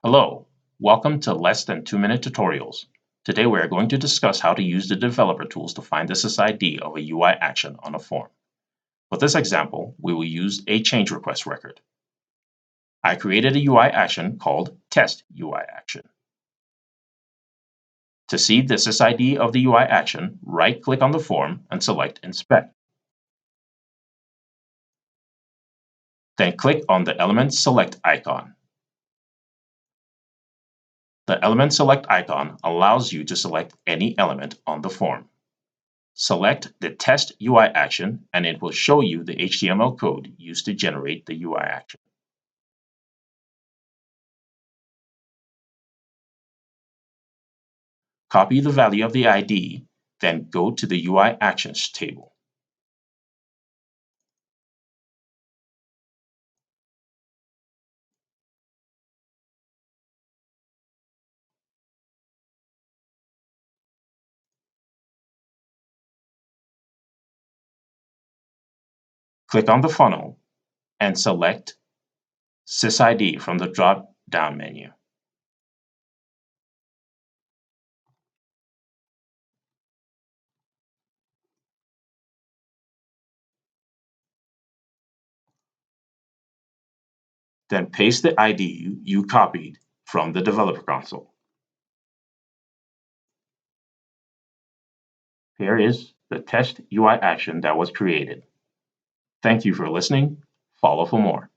Hello, welcome to Less Than 2-Minute Tutorials. Today we are going to discuss how to use the developer tools to find the SysID of a UI action on a form. For this example, we will use a change request record. I created a UI action called Test UI Action. To see the SysID of the UI action, right-click on the form and select Inspect. Then click on the Element Select icon. The Element Select icon allows you to select any element on the form. Select the Test UI action and it will show you the HTML code used to generate the UI action. Copy the value of the ID, then go to the UI Actions table. Click on the funnel and select SysID from the drop-down menu. Then paste the ID you copied from the developer console. Here is the Test UI action that was created. Thank you for listening. Follow for more.